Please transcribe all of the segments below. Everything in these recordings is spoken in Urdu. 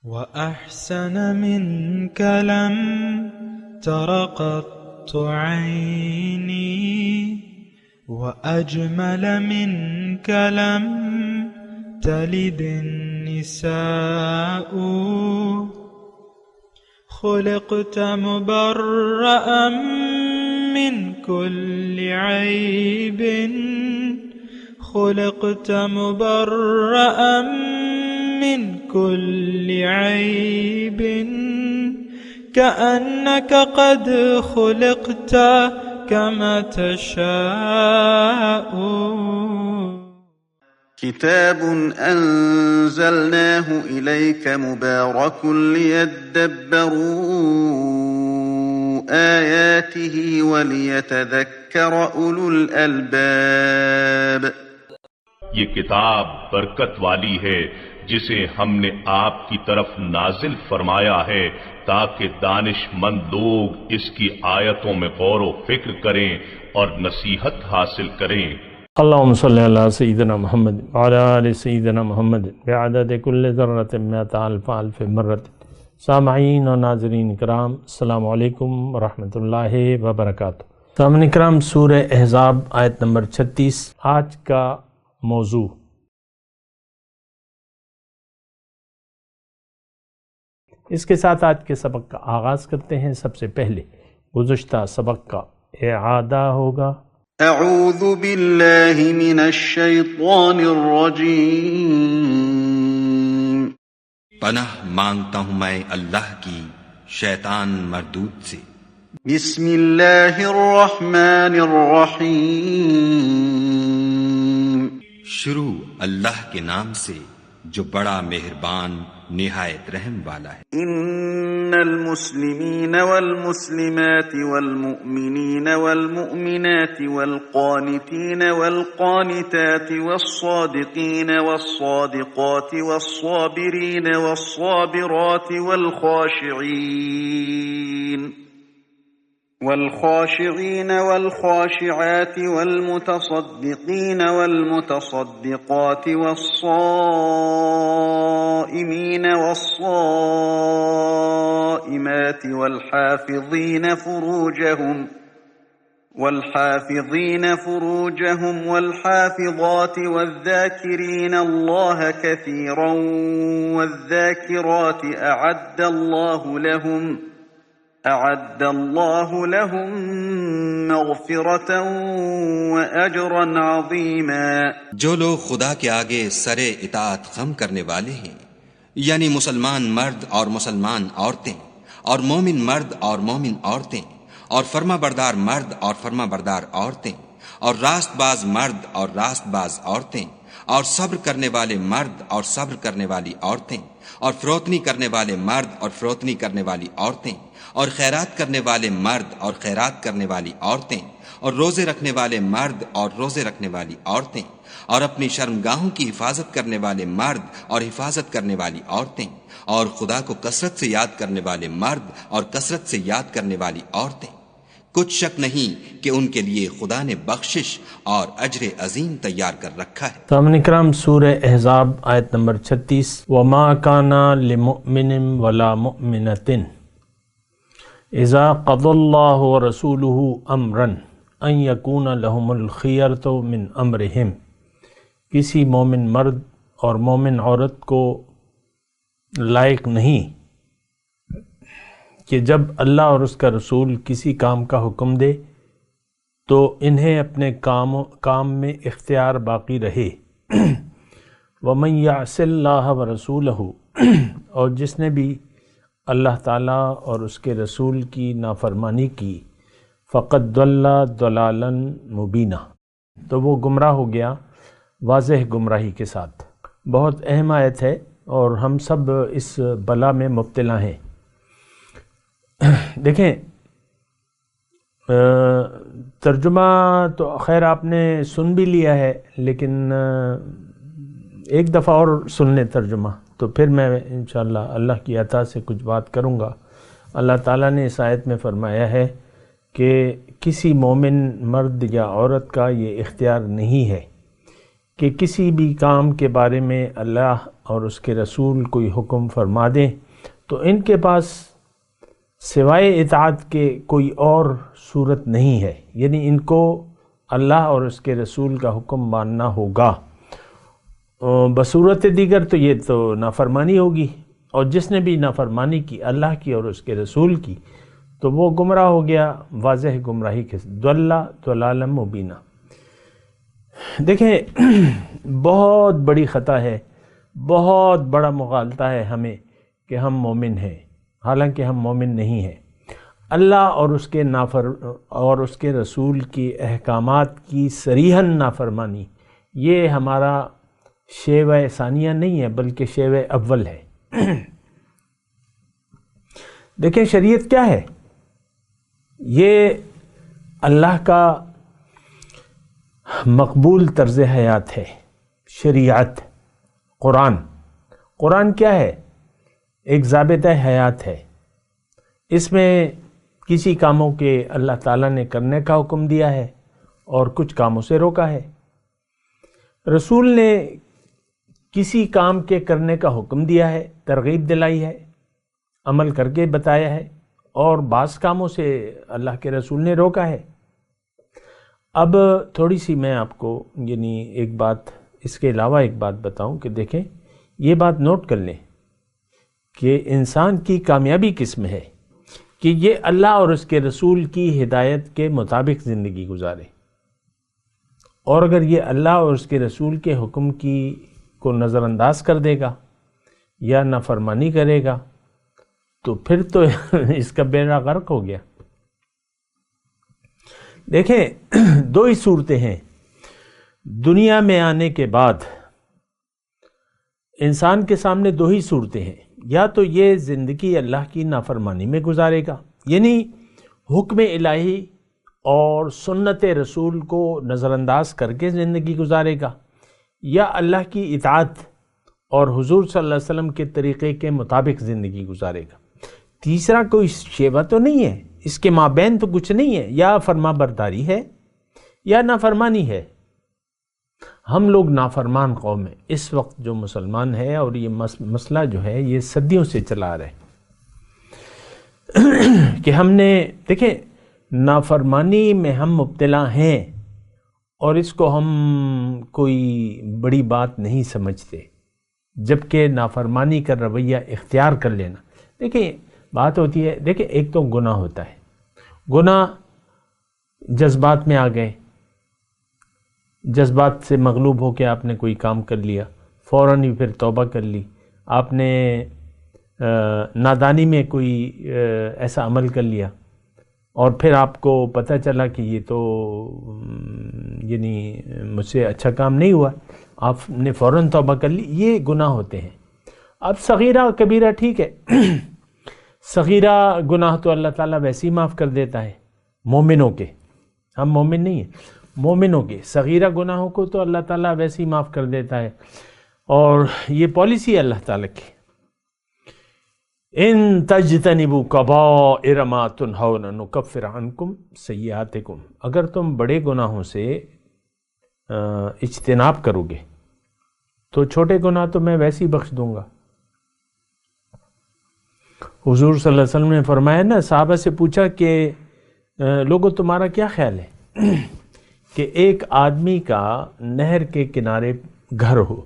وأحسن منك لم تر قط عيني وأجمل منك لم تلد النساء خلقت مبرأ من كل عيب خلقت مبرأ من كل عيب كأنك قد خلقت كما تشاء. كتاب أنزلناه إليك مبارك ليدبروا آياته وليتذكر أولو الألباب. یہ کتاب برکت والی ہے جسے ہم نے آپ کی طرف نازل فرمایا ہے تاکہ دانش مند لوگ اس کی آیتوں میں غور و فکر کریں اور نصیحت حاصل کریں. اللہم صلی علی سیدنا محمد وعلی آل سیدنا محمد بعدد کل ذرۃ مئۃ الف الف مرۃ. سامعین اور ناظرین کرام، السلام علیکم ورحمۃ اللہ وبرکاتہ. سامعین کرام، سورہ احزاب آیت نمبر 36 آج کا موضوع. اس کے ساتھ آج کے سبق کا آغاز کرتے ہیں. سب سے پہلے گزشتہ سبق کا اعادہ ہوگا. اعوذ باللہ من الشیطان الرجیم. پناہ مانگتا ہوں میں اللہ کی شیطان مردود سے. بسم اللہ الرحمن الرحیم. شروع اللہ کے نام سے جو بڑا مہربان نہایت رحم والا ہے. ان المسلمین والمسلمات والمؤمنین والمؤمنات والقانتین والقانتات والصادقین والصادقات والصابرین والصابرات والخاشعين والخاشعات والمتصدقين والمتصدقات والصائمين والصائمات والحافظين فروجهم والحافظات والذاكرين الله كثيرا والذاكرات أعد الله لهم مغفرة وأجرا عظيما. جو لوگ خدا کے آگے سر اطاعت خم کرنے والے ہیں، یعنی مسلمان مرد اور مسلمان عورتیں اور مومن مرد اور مومن عورتیں اور فرما بردار مرد اور فرما بردار عورتیں اور راست باز مرد اور راست باز عورتیں اور صبر کرنے والے مرد اور صبر کرنے والی عورتیں اور فروتنی کرنے والے مرد اور فروتنی کرنے والی عورتیں اور خیرات کرنے والے مرد اور خیرات کرنے والی عورتیں اور روزے رکھنے والے مرد اور روزے رکھنے والی عورتیں اور اپنی شرمگاہوں کی حفاظت کرنے والے مرد اور حفاظت کرنے والی عورتیں اور خدا کو کثرت سے یاد کرنے والے مرد اور کثرت سے یاد کرنے والی عورتیں. کچھ شک نہیں کہ ان کے لیے خدا نے بخشش اور اجر عظیم تیار کر رکھا ہے. سامعین کرام، سورہ احزاب آیت نمبر 36. وما کان لمؤمن ولا مؤمنۃ اذا قضى الله ورسوله امرا ان يكون لهم الخيرة من امرهم. کسی مومن مرد اور مومن عورت کو لائق نہیں کہ جب اللہ اور اس کا رسول کسی کام کا حکم دے تو انہیں اپنے کام میں اختیار باقی رہے. ومن يعص الله ورسوله، اور جس نے بھی اللہ تعالیٰ اور اس کے رسول کی نافرمانی کی، فقد ضل ضلالا مبینا، تو وہ گمراہ ہو گیا واضح گمراہی کے ساتھ. بہت اہم آیت ہے اور ہم سب اس بلا میں مبتلا ہیں. دیکھیں، ترجمہ تو خیر آپ نے سن بھی لیا ہے، لیکن ایک دفعہ اور سن لیں ترجمہ، تو پھر میں انشاءاللہ اللہ کی عطا سے کچھ بات کروں گا. اللہ تعالیٰ نے اس آیت میں فرمایا ہے کہ کسی مومن مرد یا عورت کا یہ اختیار نہیں ہے کہ کسی بھی کام کے بارے میں اللہ اور اس کے رسول کوئی حکم فرما دیں تو ان کے پاس سوائے اطاعت کے کوئی اور صورت نہیں ہے، یعنی ان کو اللہ اور اس کے رسول کا حکم ماننا ہوگا۔ بصورت دیگر تو یہ تو نافرمانی ہوگی، اور جس نے بھی نافرمانی کی اللہ کی اور اس کے رسول کی تو وہ گمراہ ہو گیا واضح گمراہی کے ضلالا مبینہ۔ دیکھیں بہت بڑی خطا ہے، بہت بڑا مغالطہ ہے ہمیں کہ ہم مومن ہیں حالانکہ ہم مومن نہیں ہیں۔ اللہ اور اس کے رسول کی احکامات کی صریحاً نافرمانی یہ ہمارا شیوہ ثانیہ نہیں ہے بلکہ شیوہ اول ہے۔ دیکھیں شریعت کیا ہے؟ یہ اللہ کا مقبول طرز حیات ہے۔ شریعت قرآن کیا ہے؟ ایک ضابطہ حیات ہے۔ اس میں کسی کاموں کے اللہ تعالیٰ نے کرنے کا حکم دیا ہے اور کچھ کاموں سے روکا ہے۔ رسول نے کسی کام کے کرنے کا حکم دیا ہے، ترغیب دلائی ہے، عمل کر کے بتایا ہے، اور بعض کاموں سے اللہ کے رسول نے روکا ہے۔ اب تھوڑی سی میں آپ کو یعنی ایک بات اس کے علاوہ ایک بات بتاؤں کہ دیکھیں یہ بات نوٹ کر لیں کہ انسان کی کامیابی کس میں ہے کہ یہ اللہ اور اس کے رسول کی ہدایت کے مطابق زندگی گزارے، اور اگر یہ اللہ اور اس کے رسول کے حکم کو نظر انداز کر دے گا یا نافرمانی کرے گا تو پھر تو اس کا بیڑا غرق ہو گیا۔ دیکھیں دو ہی صورتیں ہیں دنیا میں آنے کے بعد، انسان کے سامنے دو ہی صورتیں ہیں، یا تو یہ زندگی اللہ کی نافرمانی میں گزارے گا یعنی حکم الہی اور سنت رسول کو نظر انداز کر کے زندگی گزارے گا، یا اللہ کی اطاعت اور حضور صلی اللہ علیہ وسلم کے طریقے کے مطابق زندگی گزارے گا۔ تیسرا کوئی شیوہ تو نہیں ہے، اس کے مابین تو کچھ نہیں ہے، یا فرما برداری ہے یا نافرمانی ہے۔ ہم لوگ نافرمان قوم ہیں اس وقت جو مسلمان ہے، اور یہ مسئلہ جو ہے یہ صدیوں سے چلا رہا ہے کہ ہم نے دیکھیں نافرمانی میں ہم مبتلا ہیں اور اس کو ہم کوئی بڑی بات نہیں سمجھتے، جبکہ نافرمانی کا رویہ اختیار کر لینا، دیکھیں بات ہوتی ہے، دیکھیں ایک تو گناہ ہوتا ہے، گناہ جذبات میں آ گئے، جذبات سے مغلوب ہو کے آپ نے کوئی کام کر لیا، فوراً ہی پھر توبہ کر لی، آپ نے نادانی میں کوئی ایسا عمل کر لیا اور پھر آپ کو پتہ چلا کہ یہ تو یعنی مجھ سے اچھا کام نہیں ہوا، آپ نے فوراً توبہ کر لی، یہ گناہ ہوتے ہیں۔ اب صغیرہ کبیرہ ٹھیک ہے، صغیرہ گناہ تو اللہ تعالیٰ ویسے ہی معاف کر دیتا ہے مومنوں کے، ہم مومن نہیں ہیں، مومنوں کے صغیرہ گناہوں کو تو اللہ تعالیٰ ویسے ہی معاف کر دیتا ہے، اور یہ پالیسی ہے اللہ تعالیٰ کی۔ ان تجتنبوا کبائر ما تنہون نکفر عنکم سیئاتکم، اگر تم بڑے گناہوں سے اجتناب کرو گے تو چھوٹے گناہ تو میں ویسے ہی بخش دوں گا۔ حضور صلی اللہ علیہ وسلم نے فرمایا نا، صحابہ سے پوچھا کہ لوگوں تمہارا کیا خیال ہے کہ ایک آدمی کا نہر کے کنارے گھر ہو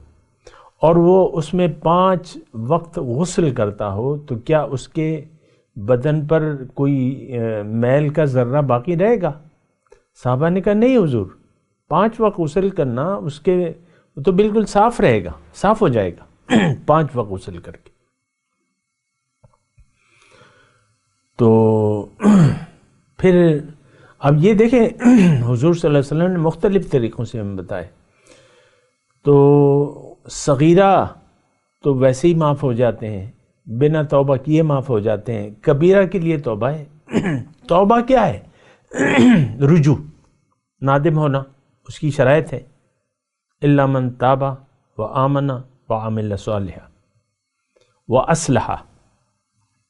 اور وہ اس میں 5 وقت غسل کرتا ہو تو کیا اس کے بدن پر کوئی میل کا ذرہ باقی رہے گا؟ صحابہ نے کہا نہیں حضور، 5 وقت غسل کرنا اس کے تو بالکل صاف رہے گا، صاف ہو جائے گا 5 وقت غسل کر کے۔ تو پھر اب یہ دیکھیں حضور صلی اللہ علیہ وسلم نے مختلف طریقوں سے ہمیں بتائے، تو صغیرہ تو ویسے ہی معاف ہو جاتے ہیں، بنا توبہ کیے معاف ہو جاتے ہیں، کبیرہ کے لیے توبہ ہے۔ توبہ کیا ہے؟ رجوع، نادم ہونا، اس کی شرائط ہے، الا من تاب وآمن وعمل صالحا واصلح،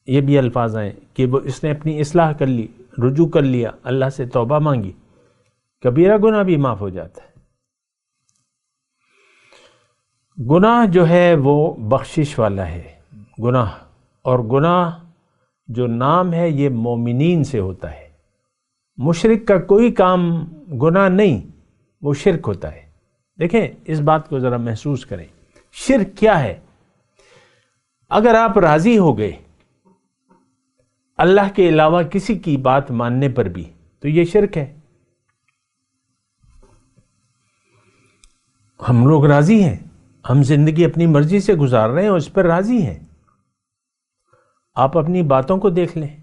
یہ بھی الفاظ ہیں کہ وہ اس نے اپنی اصلاح کر لی، رجوع کر لیا، اللہ سے توبہ مانگی، کبیرہ گناہ بھی معاف ہو جاتا ہے۔ گناہ جو ہے وہ بخشش والا ہے گناہ، اور گناہ جو نام ہے یہ مومنین سے ہوتا ہے۔ مشرک کا کوئی کام گناہ نہیں، وہ شرک ہوتا ہے۔ دیکھیں اس بات کو ذرا محسوس کریں، شرک کیا ہے؟ اگر آپ راضی ہو گئے اللہ کے علاوہ کسی کی بات ماننے پر بھی تو یہ شرک ہے۔ ہم لوگ راضی ہیں، ہم زندگی اپنی مرضی سے گزار رہے ہیں اور اس پر راضی ہیں۔ آپ اپنی باتوں کو دیکھ لیں،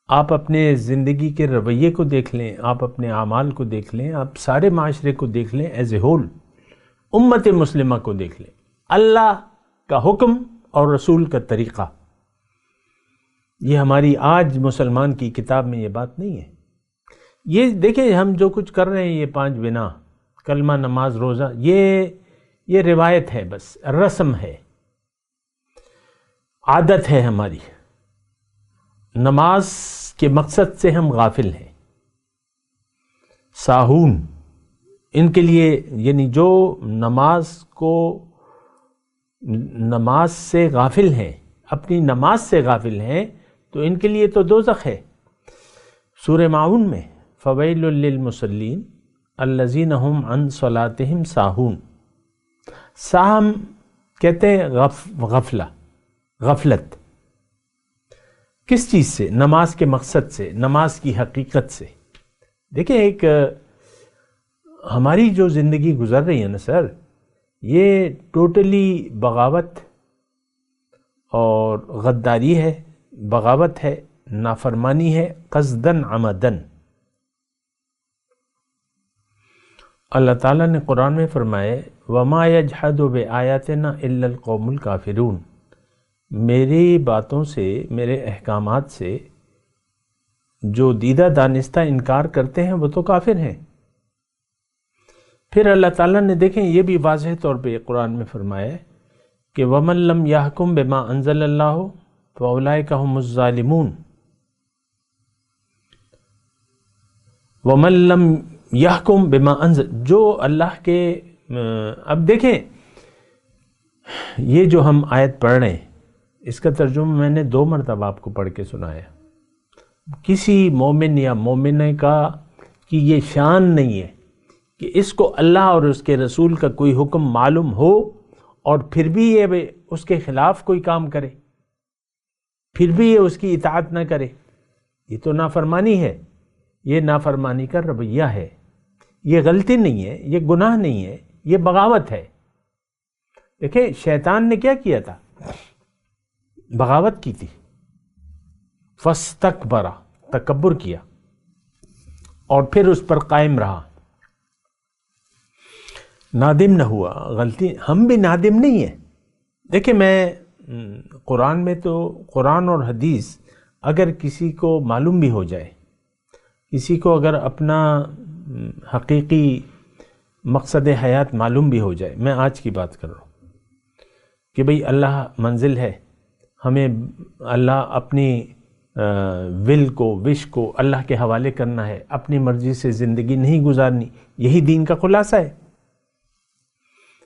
آپ اپنے زندگی کے رویے کو دیکھ لیں، آپ اپنے اعمال کو دیکھ لیں، آپ سارے معاشرے کو دیکھ لیں، ایز اے ہول امت مسلمہ کو دیکھ لیں۔ اللہ کا حکم اور رسول کا طریقہ، یہ ہماری آج مسلمان کی کتاب میں یہ بات نہیں ہے۔ یہ دیکھیں ہم جو کچھ کر رہے ہیں، یہ 5 بنا، کلمہ، نماز، روزہ، یہ روایت ہے، بس رسم ہے، عادت ہے ہماری۔ نماز کے مقصد سے ہم غافل ہیں۔ ساہون ان کے لیے، یعنی جو نماز سے غافل ہیں، اپنی نماز سے غافل ہیں، تو ان کے لیے تو دوزخ ہے۔ سورہ ماعون میں فویل للمصلین الذین هم عن صلاتهم ساہون، ساہم کہتے ہیں غفلت، کس چیز سے؟ نماز کے مقصد سے، نماز کی حقیقت سے۔ دیکھیں ایک ہماری جو زندگی گزر رہی ہے نا سر، یہ ٹوٹلی بغاوت اور غداری ہے، بغاوت ہے، نافرمانی ہے، قصدن عمدن۔ اللہ تعالیٰ نے قرآن میں فرمائے وَمَا يَجْحَدُ بِآيَاتِنَا إِلَّا الْقَوْمُ الْكَافِرُونَ، میری باتوں سے، میرے احکامات سے جو دیدہ دانستہ انکار کرتے ہیں وہ تو کافر ہیں۔ پھر اللہ تعالیٰ نے دیکھیں یہ بھی واضح طور پہ قرآن میں فرمایا کہ وَمَن لَّمْ يَحْكُم بِمَا أَنزَلَ اللَّهُ فَأُولَٰئِكَ هُمُ الظَّالِمُونَ۔ وَمَن لَّمْ يَحْكُم بِمَا أَنزَلَ، جو اللہ کے اب دیکھیں یہ جو ہم آیت پڑھ رہے ہیں اس کا ترجمہ میں نے 2 مرتبہ آپ کو پڑھ کے سنایا۔ کسی مومن یا مومنہ کی یہ شان نہیں ہے کہ اس کو اللہ اور اس کے رسول کا کوئی حکم معلوم ہو اور پھر بھی یہ اس کے خلاف کوئی کام کرے، پھر بھی یہ اس کی اطاعت نہ کرے۔ یہ تو نافرمانی ہے، یہ نافرمانی کا رویہ ہے، یہ غلطی نہیں ہے، یہ گناہ نہیں ہے، یہ بغاوت ہے۔ دیکھیں شیطان نے کیا کیا تھا؟ بغاوت کی تھی، فاستکبر، تکبر کیا اور پھر اس پر قائم رہا، نادم نہ ہوا۔ غلطی ہم بھی نادم نہیں ہیں۔ دیکھیں میں قرآن میں تو قرآن اور حدیث اگر کسی کو معلوم بھی ہو جائے، کسی کو اگر اپنا حقیقی مقصد حیات معلوم بھی ہو جائے، میں آج کی بات کر رہا ہوں کہ بھئی اللہ منزل ہے، ہمیں اللہ اپنی ول کو، وش کو اللہ کے حوالے کرنا ہے، اپنی مرضی سے زندگی نہیں گزارنی، یہی دین کا خلاصہ ہے۔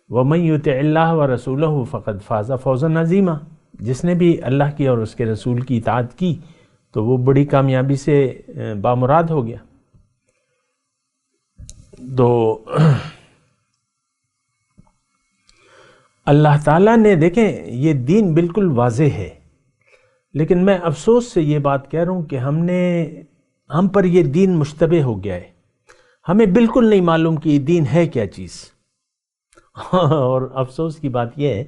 وَمَن يُطِعِ اللَّهَ وَرَسُولَهُ فَقَدْ فَازَ فَوْزًا عَظِيمًا، جس نے بھی اللہ کی اور اس کے رسول کی اطاعت کی تو وہ بڑی کامیابی سے بامراد ہو گیا۔ تو اللہ تعالیٰ نے دیکھیں یہ دین بالکل واضح ہے، لیکن میں افسوس سے یہ بات کہہ رہا ہوں کہ ہم پر یہ دین مشتبہ ہو گیا ہے، ہمیں بالکل نہیں معلوم کہ یہ دین ہے کیا چیز۔ اور افسوس کی بات یہ ہے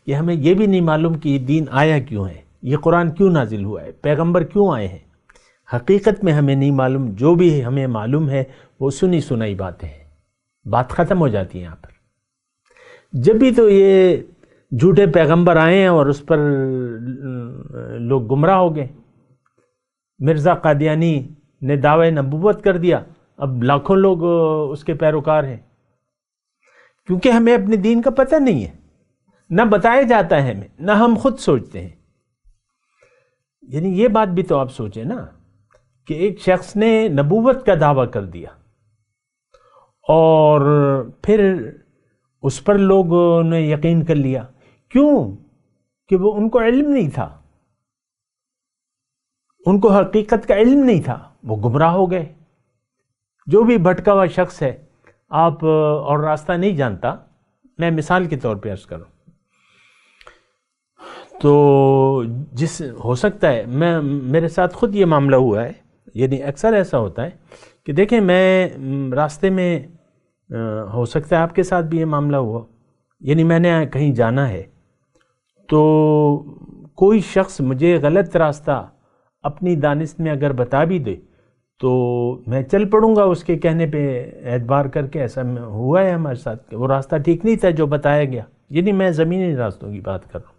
کہ ہمیں یہ بھی نہیں معلوم کہ یہ دین آیا کیوں ہے، یہ قرآن کیوں نازل ہوا ہے، پیغمبر کیوں آئے ہیں، حقیقت میں ہمیں نہیں معلوم۔ جو بھی ہمیں معلوم ہے وہ سنی سنائی باتیں ہیں، بات ختم ہو جاتی ہے یہاں پر۔ جب بھی تو یہ جھوٹے پیغمبر آئے ہیں اور اس پر لوگ گمراہ ہو گئے، مرزا قادیانی نے دعوی نبوت کر دیا، اب لاکھوں لوگ اس کے پیروکار ہیں، کیونکہ ہمیں اپنے دین کا پتہ نہیں ہے، نہ بتایا جاتا ہے ہمیں، نہ ہم خود سوچتے ہیں۔ یعنی یہ بات بھی تو آپ سوچیں نا کہ ایک شخص نے نبوت کا دعویٰ کر دیا اور پھر اس پر لوگوں نے یقین کر لیا. کیوں؟ کہ وہ ان کو علم نہیں تھا، ان کو حقیقت کا علم نہیں تھا، وہ گمراہ ہو گئے. جو بھی بھٹکا ہوا شخص ہے آپ اور راستہ نہیں جانتا، میں مثال کے طور پہ عرض کروں تو جس ہو سکتا ہے میرے ساتھ خود یہ معاملہ ہوا ہے، یعنی اکثر ایسا ہوتا ہے کہ دیکھیں میں راستے میں ہو سکتا ہے آپ کے ساتھ بھی یہ معاملہ ہوا، یعنی میں نے کہیں جانا ہے تو کوئی شخص مجھے غلط راستہ اپنی دانست میں اگر بتا بھی دے تو میں چل پڑوں گا اس کے کہنے پہ اعتبار کر کے. ایسا ہوا ہے ہمارے ساتھ کہ وہ راستہ ٹھیک نہیں تھا جو بتایا گیا، یعنی میں زمینی راستوں کی بات کر رہا ہوں،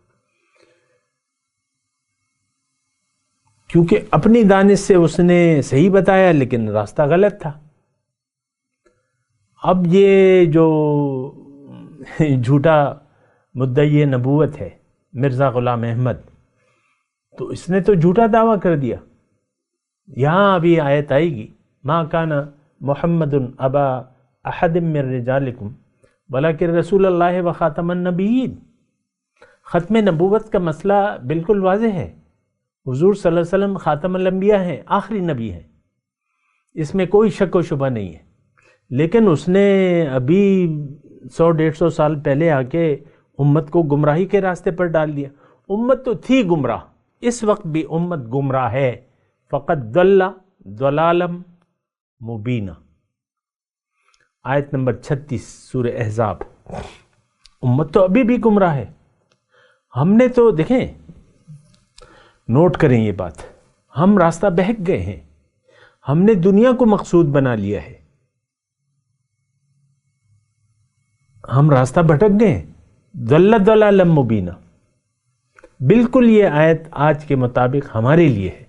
کیونکہ اپنی دانش سے اس نے صحیح بتایا لیکن راستہ غلط تھا. اب یہ جو جھوٹا مدعی نبوت ہے مرزا غلام احمد، تو اس نے تو جھوٹا دعویٰ کر دیا. یہاں ابھی آیت آئے گی ما کان محمد ابا احد من رجالکم ولکن رسول اللہ و خاتم النبیین. ختم نبوت کا مسئلہ بالکل واضح ہے. حضور صلی اللہ علیہ وسلم خاتم الانبیاء ہیں، آخری نبی ہیں، اس میں کوئی شک و شبہ نہیں ہے. لیکن اس نے ابھی 100-150 سال پہلے آ کے امت کو گمراہی کے راستے پر ڈال دیا. امت تو تھی گمراہ، اس وقت بھی امت گمراہ ہے. فقط ضل ضلالا مبینہ، آیت نمبر 36 سورہ احزاب. امت تو ابھی بھی گمراہ ہے. ہم نے تو دیکھیں، نوٹ کریں یہ بات، ہم راستہ بہک گئے ہیں، ہم نے دنیا کو مقصود بنا لیا ہے، ہم راستہ بھٹک گئے ہیں. ضل ضلالا مبینہ، بالکل یہ آیت آج کے مطابق ہمارے لیے ہے.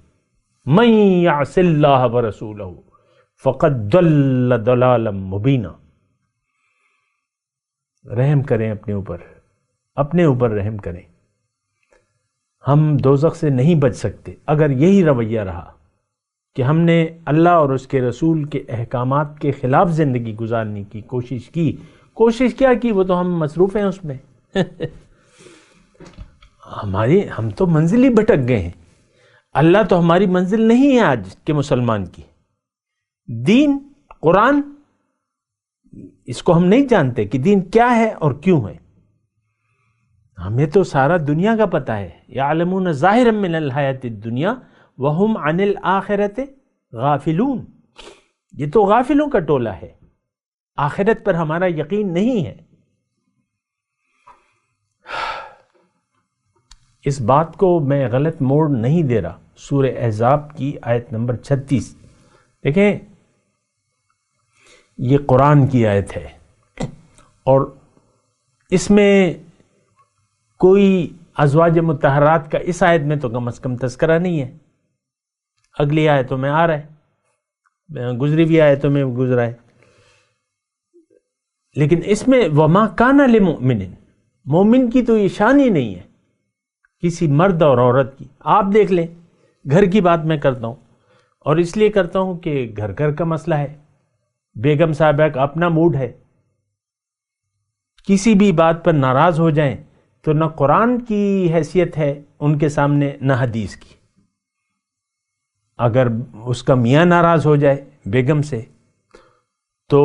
من یعص اللہ ورسولہ فقد ضل ضلالا مبینہ. رحم کریں اپنے اوپر رحم کریں. ہم دوزخ سے نہیں بچ سکتے اگر یہی رویہ رہا کہ ہم نے اللہ اور اس کے رسول کے احکامات کے خلاف زندگی گزارنے کی کوشش کیا کی، وہ تو ہم مصروف ہیں اس میں. ہم تو منزل ہی بھٹک گئے ہیں. اللہ تو ہماری منزل نہیں ہے آج کے مسلمان کی. دین قرآن، اس کو ہم نہیں جانتے کہ دین کیا ہے اور کیوں ہے. ہمیں تو سارا دنیا کا پتہ ہے. یعلمون ظاہرا من الحیات الدنیا وہم عن الآخرۃ غافلون. یہ تو غافلوں کا ٹولہ ہے، آخرت پر ہمارا یقین نہیں ہے. اس بات کو میں غلط موڑ نہیں دے رہا. سورہ احزاب کی آیت نمبر 36 دیکھیں، یہ قرآن کی آیت ہے اور اس میں کوئی ازواج مطہرات کا اس آیت میں تو کم از کم تذکرہ نہیں ہے. اگلی آیتوں میں آ رہا ہے، گزری بھی آیتوں میں گزرا ہے، لیکن اس میں وما کان لمؤمن، مومن کی تو یہ شان ہی نہیں ہے کسی مرد اور عورت کی. آپ دیکھ لیں، گھر کی بات میں کرتا ہوں اور اس لیے کرتا ہوں کہ گھر کا مسئلہ ہے. بیگم صاحبہ کا اپنا موڈ ہے، کسی بھی بات پر ناراض ہو جائیں تو نہ قرآن کی حیثیت ہے ان کے سامنے نہ حدیث کی. اگر اس کا میاں ناراض ہو جائے بیگم سے تو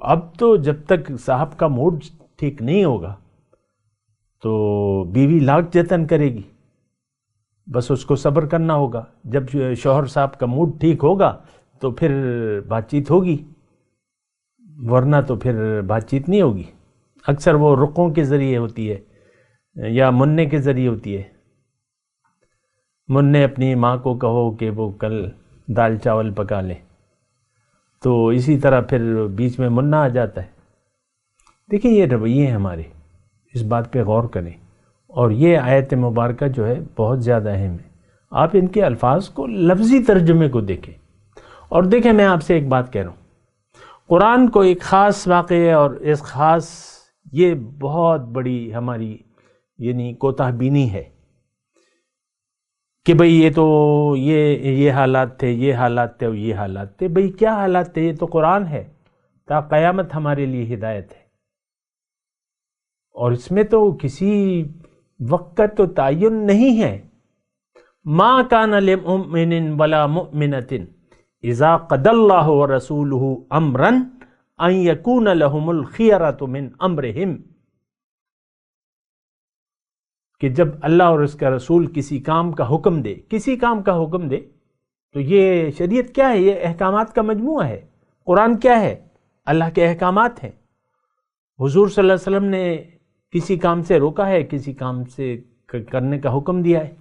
اب تو جب تک صاحب کا موڈ ٹھیک نہیں ہوگا تو بیوی لاکھ جتن کرے گی، بس اس کو صبر کرنا ہوگا. جب شوہر صاحب کا موڈ ٹھیک ہوگا تو پھر بات چیت ہوگی، ورنہ تو پھر بات چیت نہیں ہوگی. اکثر وہ رقوں کے ذریعے ہوتی ہے یا منع کے ذریعے ہوتی ہے. منع اپنی ماں کو کہو کہ وہ کل دال چاول پکا لے، تو اسی طرح پھر بیچ میں منع آ جاتا ہے. دیکھیں یہ رویے ہیں ہمارے، اس بات پہ غور کریں. اور یہ آیت مبارکہ جو ہے بہت زیادہ اہم ہے. آپ ان کے الفاظ کو لفظی ترجمے کو دیکھیں اور دیکھیں. میں آپ سے ایک بات کہہ رہا ہوں، قرآن کو ایک خاص واقعے اور ایک خاص، یہ بہت بڑی ہماری یعنی کوتاہ بینی ہے کہ بھئی یہ تو یہ حالات تھے، یہ حالات تھے اور یہ حالات تھے. بھئی کیا حالات تھے؟ یہ تو قرآن ہے، تا قیامت ہمارے لیے ہدایت ہے. اور اس میں تو کسی وقت کا تو تعین نہیں ہے. ما کان لمؤمن ولا مؤمنۃ اذا قضى اللہ ورسولہ امرا ان یکون لهم الخیرۃ من امرہم، کہ جب اللہ اور اس کا رسول کسی کام کا حکم دے، کسی کام کا حکم دے، تو یہ شریعت کیا ہے؟ یہ احکامات کا مجموعہ ہے. قرآن کیا ہے؟ اللہ کے احکامات ہیں. حضور صلی اللہ علیہ وسلم نے کسی کام سے روکا ہے، کسی کام سے کرنے کا حکم دیا ہے.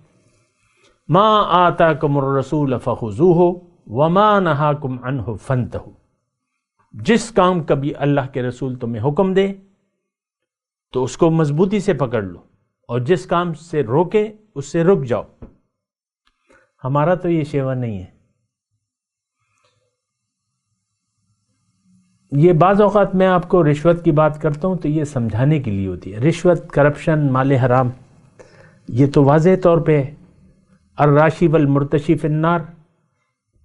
ما آتاکم الرسول فخذوہ وما نہاکم عنہ فانتہوا. جس کام کا بھی اللہ کے رسول تمہیں حکم دے تو اس کو مضبوطی سے پکڑ لو، اور جس کام سے روکے اس سے رک جاؤ. ہمارا تو یہ شیوا نہیں ہے. یہ بعض اوقات میں آپ کو رشوت کی بات کرتا ہوں تو یہ سمجھانے کے لیے ہوتی ہے. رشوت، کرپشن، مال حرام، یہ تو واضح طور پہ الراشی والمرتشی فی النار.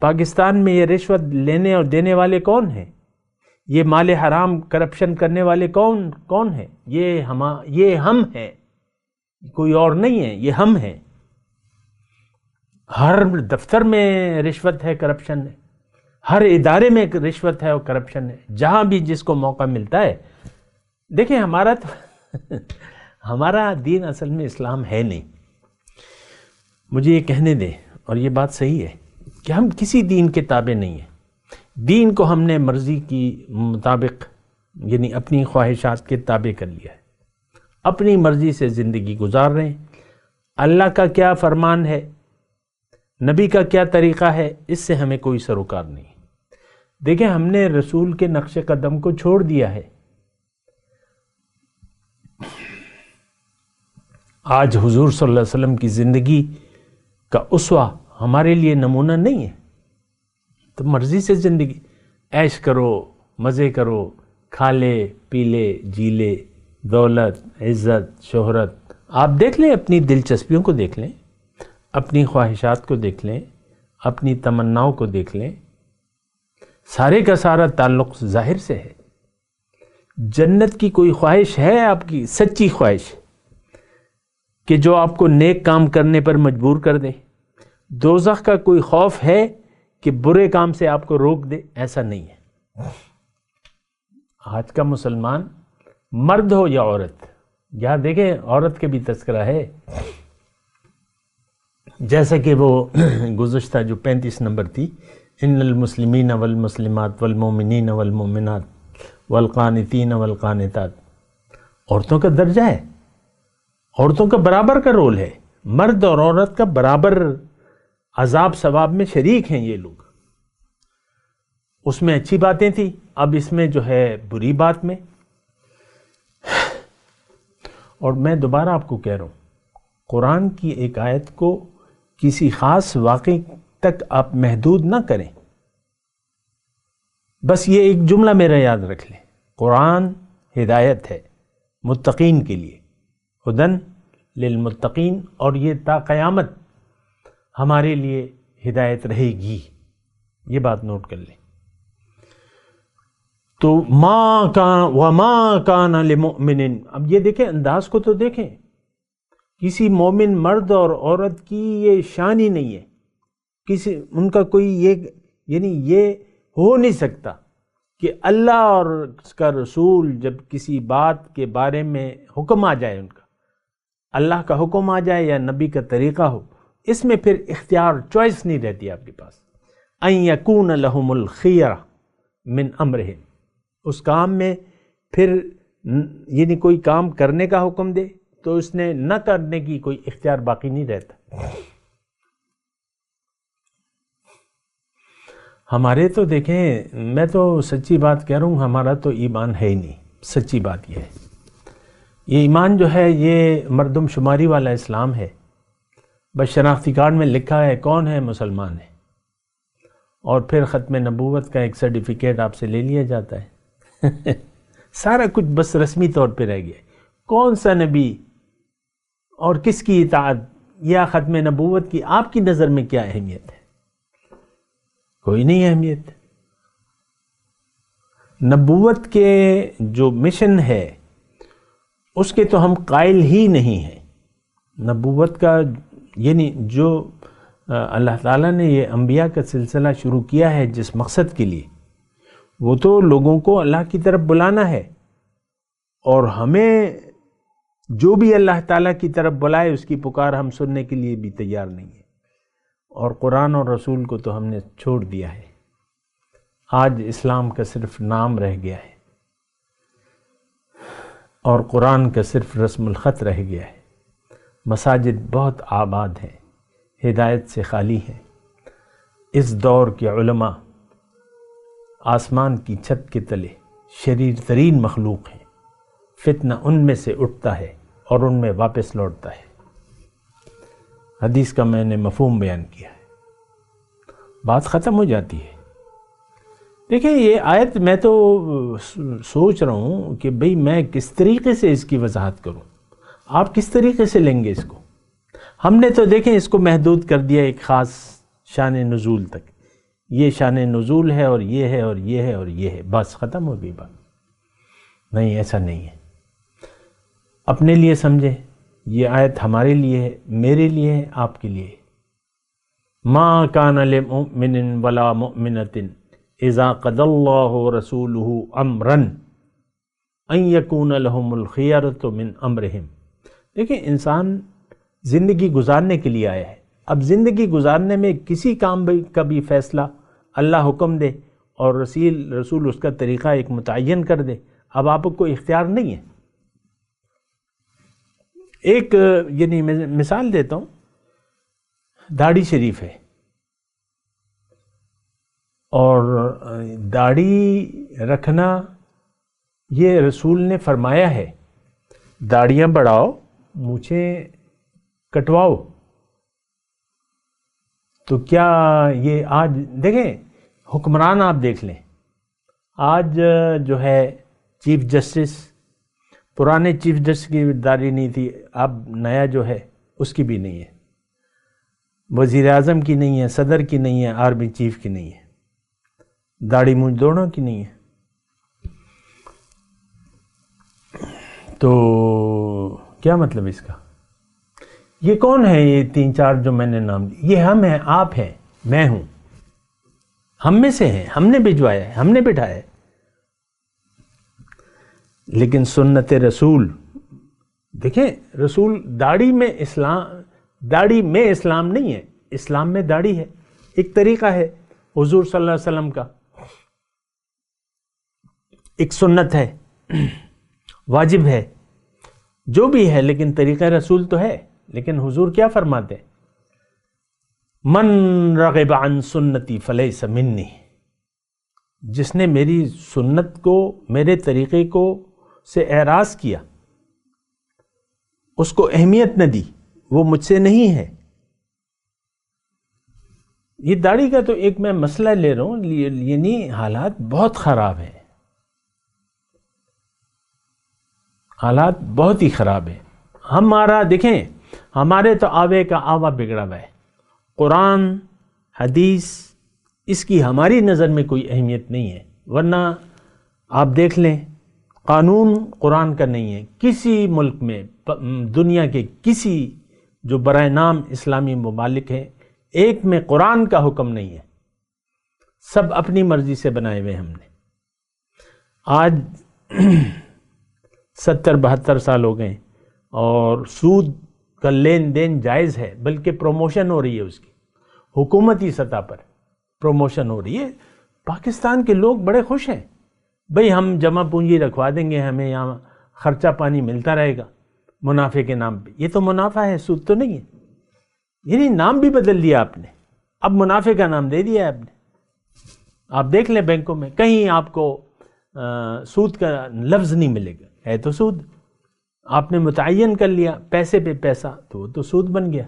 پاکستان میں یہ رشوت لینے اور دینے والے کون ہیں؟ یہ مال حرام، کرپشن کرنے والے کون ہیں؟ یہ ہم ہیں، کوئی اور نہیں ہے، یہ ہم ہیں. ہر دفتر میں رشوت ہے، کرپشن ہے. ہر ادارے میں رشوت ہے اور کرپشن ہے. جہاں بھی جس کو موقع ملتا ہے. دیکھیں ہمارا دین اصل میں اسلام ہے نہیں. مجھے یہ کہنے دیں، اور یہ بات صحیح ہے، کہ ہم کسی دین کے تابع نہیں ہیں. دین کو ہم نے مرضی کی مطابق، یعنی اپنی خواہشات کے تابع کر لیا ہے. اپنی مرضی سے زندگی گزار رہے ہیں. اللہ کا کیا فرمان ہے، نبی کا کیا طریقہ ہے، اس سے ہمیں کوئی سروکار نہیں. دیکھیں ہم نے رسول کے نقش قدم کو چھوڑ دیا ہے. آج حضور صلی اللہ علیہ وسلم کی زندگی کا اسوہ ہمارے لیے نمونہ نہیں ہے. تو مرضی سے زندگی عیش کرو، مزے کرو، کھا لے، پی لے، جی لے، دولت، عزت، شہرت. آپ دیکھ لیں، اپنی دلچسپیوں کو دیکھ لیں، اپنی خواہشات کو دیکھ لیں، اپنی تمناؤں کو دیکھ لیں. سارے کا سارا تعلق ظاہر سے ہے. جنت کی کوئی خواہش ہے آپ کی، سچی خواہش، کہ جو آپ کو نیک کام کرنے پر مجبور کر دے؟ دوزخ کا کوئی خوف ہے کہ برے کام سے آپ کو روک دے؟ ایسا نہیں ہے. آج کا مسلمان، مرد ہو یا عورت، یہاں دیکھیں عورت کے بھی تذکرہ ہے. جیسا کہ وہ گزشتہ جو 35 نمبر تھی، ان المسلمین والمسلمات والمومنین والمومنات والقانتین والقانتات. عورتوں کا درجہ ہے، عورتوں کا برابر کا رول ہے. مرد اور عورت کا برابر عذاب ثواب میں شریک ہیں یہ لوگ. اس میں اچھی باتیں تھیں، اب اس میں جو ہے بری بات میں. اور میں دوبارہ آپ کو کہہ رہا ہوں، قرآن کی ایک آیت کو کسی خاص واقعے تک آپ محدود نہ کریں. بس یہ ایک جملہ میرا یاد رکھ لیں، قرآن ہدایت ہے متقین کے لیے، ہدن للمتقین، اور یہ تا قیامت ہمارے لیے ہدایت رہے گی. یہ بات نوٹ کر لیں. تو وما کان لمؤمن، اب یہ دیکھیں انداز کو تو دیکھیں. کسی مومن مرد اور عورت کی یہ شان ہی نہیں ہے. ان کا کوئی یہ ہو نہیں سکتا کہ اللہ اور اس کا رسول جب کسی بات کے بارے میں حکم آ جائے، ان کا اللہ کا حکم آ جائے یا نبی کا طریقہ ہو، اس میں پھر اختیار، چوائس نہیں رہتی آپ کے پاس. ان یکون لہم الخیرہ من امرہم، اس کام میں پھر یعنی کوئی کام کرنے کا حکم دے تو اس نے نہ کرنے کی کوئی اختیار باقی نہیں رہتا. ہمارے تو دیکھیں، میں تو سچی بات کہہ رہا ہوں، ہمارا تو ایمان ہے ہی نہیں. سچی بات یہ ہے، یہ ایمان جو ہے یہ مردم شماری والا اسلام ہے. بس شناختی کارڈ میں لکھا ہے کون ہے، مسلمان ہے، اور پھر ختم نبوت کا ایک سرٹیفکیٹ آپ سے لے لیا جاتا ہے. سارا کچھ بس رسمی طور پہ رہ گیا. کون سا نبی اور کس کی اطاعت یا ختم نبوت کی آپ کی نظر میں کیا اہمیت ہے؟ کوئی نہیں اہمیت. نبوت کے جو مشن ہے اس کے تو ہم قائل ہی نہیں ہیں۔ نبوت کا یعنی جو اللہ تعالیٰ نے یہ انبیاء کا سلسلہ شروع کیا ہے جس مقصد کے لیے، وہ تو لوگوں کو اللہ کی طرف بلانا ہے، اور ہمیں جو بھی اللہ تعالیٰ کی طرف بلائے اس کی پکار ہم سننے کے لیے بھی تیار نہیں ہیں، اور قرآن اور رسول کو تو ہم نے چھوڑ دیا ہے۔ آج اسلام کا صرف نام رہ گیا ہے اور قرآن کا صرف رسم الخط رہ گیا ہے۔ مساجد بہت آباد ہیں، ہدایت سے خالی ہیں۔ اس دور کے علماء آسمان کی چھت کے تلے شریر ترین مخلوق ہیں، فتنہ ان میں سے اٹھتا ہے اور ان میں واپس لوٹتا ہے۔ حدیث کا میں نے مفہوم بیان کیا ہے، بات ختم ہو جاتی ہے۔ دیکھیں یہ آیت میں تو سوچ رہا ہوں کہ بھئی میں کس طریقے سے اس کی وضاحت کروں، آپ کس طریقے سے لیں گے اس کو؟ ہم نے تو دیکھیں اس کو محدود کر دیا ایک خاص شان نزول تک، یہ شان نزول ہے اور یہ ہے اور یہ ہے اور یہ ہے، بس ختم ہو گئی بات۔ نہیں، ایسا نہیں ہے۔ اپنے لیے سمجھے، یہ آیت ہمارے لیے ہے، میرے لیے ہے، آپ کے لیے ہے۔ ما کان لمؤمن ولا مؤمنۃ اذا قضى اللہ ورسولہ امرا ان یکون لہم الخیرۃ من امرہم۔ دیکھیں انسان زندگی گزارنے کے لیے آیا ہے، اب زندگی گزارنے میں کسی کام کا بھی فیصلہ اللہ حکم دے اور رسول اس کا طریقہ ایک متعین کر دے، اب آپ کو اختیار نہیں ہے۔ ایک یعنی مثال دیتا ہوں، داڑھی شریف ہے اور داڑھی رکھنا یہ رسول نے فرمایا ہے، داڑیاں بڑھاؤ، مونچھیں کٹواؤ۔ تو کیا یہ آج دیکھیں حکمران آپ دیکھ لیں، آج جو ہے چیف جسٹس، پرانے چیف جسٹس کی داڑھی نہیں تھی، اب نیا جو ہے اس کی بھی نہیں ہے، وزیر اعظم کی نہیں ہے، صدر کی نہیں ہے، آرمی چیف کی نہیں ہے، داڑھی مونچھ دونوں کی نہیں ہے۔ تو کیا مطلب اس کا؟ یہ کون ہے یہ تین چار جو میں نے نام لیے؟ یہ ہم ہیں، آپ ہیں، میں ہوں، ہم میں سے ہیں، ہم نے بھجوایا ہے، ہم نے بٹھایا ہے۔ لیکن سنت رسول دیکھیں، رسول داڑھی میں اسلام نہیں ہے، اسلام میں داڑھی ہے، ایک طریقہ ہے حضور صلی اللہ علیہ وسلم کا، ایک سنت ہے، واجب ہے، جو بھی ہے، لیکن طریقہ رسول تو ہے۔ لیکن حضور کیا فرماتے ہیں؟ من رغب عن سنتی فلیس منی، جس نے میری سنت کو، میرے طریقے کو سے اعراض کیا، اس کو اہمیت نہ دی، وہ مجھ سے نہیں ہے۔ یہ داڑھی کا تو ایک میں مسئلہ لے رہا ہوں، یعنی حالات بہت خراب ہیں، حالات بہت ہی خراب ہیں۔ ہمارا دیکھیں، ہمارے تو آوے کا آوا بگڑا ہوا ہے، قرآن حدیث اس کی ہماری نظر میں کوئی اہمیت نہیں ہے، ورنہ آپ دیکھ لیں قانون قرآن کا نہیں ہے کسی ملک میں، دنیا کے کسی جو برائے نام اسلامی ممالک ہیں، ایک میں قرآن کا حکم نہیں ہے، سب اپنی مرضی سے بنائے ہوئے ہم نے۔ آج 70-72 سال ہو گئے اور سود کا لین دین جائز ہے، بلکہ پروموشن ہو رہی ہے، اس کی حکومتی سطح پر پروموشن ہو رہی ہے۔ پاکستان کے لوگ بڑے خوش ہیں، بھئی ہم جمع پونجی رکھوا دیں گے، ہمیں یہاں خرچہ پانی ملتا رہے گا منافع کے نام پہ۔ یہ تو منافع ہے، سود تو نہیں ہے، یعنی نام بھی بدل دیا آپ نے، اب منافع کا نام دے دیا ہے آپ نے۔ آپ دیکھ لیں بینکوں میں کہیں آپ کو سود کا لفظ نہیں ملے گا، ہے تو سود، آپ نے متعین کر لیا پیسے پہ پیسہ، تو وہ تو سود بن گیا۔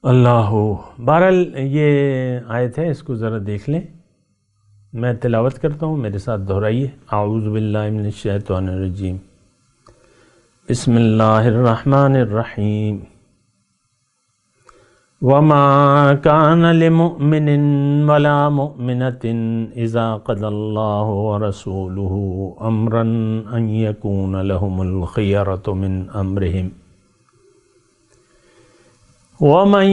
اللہ بہرحال یہ آیت ہے، اس کو ذرا دیکھ لیں، میں تلاوت کرتا ہوں، میرے ساتھ دہرائیے۔ اعوذ باللہ من الشیطان الرجیم، بسم اللہ الرحمن الرحیم۔ وما كان لمؤمن ولا مؤمنة إذا قضى الله ورسوله أمرا أن يكون لهم الخيرة من أمرهم ومن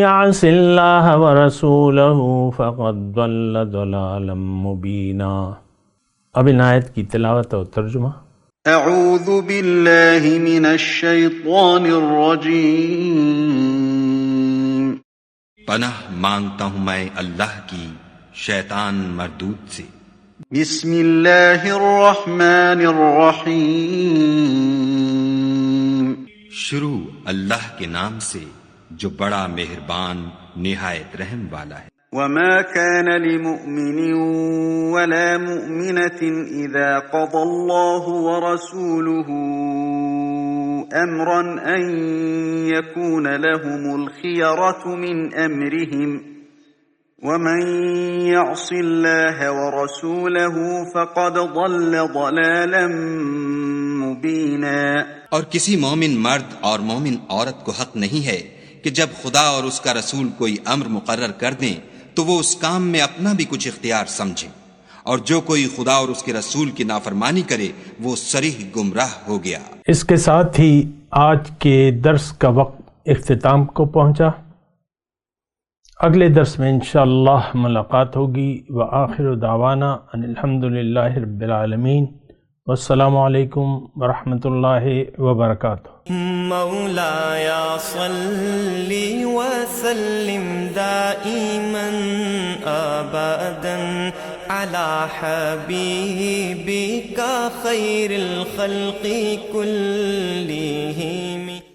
يعص الله ورسوله فقد ضل ضلالا مبينا۔ اب ان آیت کی تلاوت اور ترجمہ۔ اعوذ باللہ من الشیطان الرجیم۔ پناہ مانگتا ہوں میں اللہ کی شیطان مردود سے۔ بسم اللہ الرحمن الرحیم۔ شروع اللہ کے نام سے جو بڑا مہربان نہایت رحم والا ہے۔ وما كان لمؤمن ولا مؤمنة إذا قضى الله ورسوله أمرا أن يكون لهم الخيرة من أمرهم ومن يعص الله ورسوله فقد ضل ضلالا مبينا۔ اور کسی مومن مرد اور مومن عورت کو حق نہیں ہے کہ جب خدا اور اس کا رسول کوئی امر مقرر کر دیں تو وہ اس کام میں اپنا بھی کچھ اختیار سمجھیں، اور جو کوئی خدا اور اس کے رسول کی نافرمانی کرے وہ صریح گمراہ ہو گیا۔ اس کے ساتھ ہی آج کے درس کا وقت اختتام کو پہنچا۔ اگلے درس میں انشاءاللہ ملاقات ہوگی۔ وآخر دعوانا ان الحمدللہ رب العالمین، والسلام علیکم ورحمۃ اللہ وبرکاتہ۔ مولاي صل وسلم دائما ابدا على حبيبك خير الخلق كلهم۔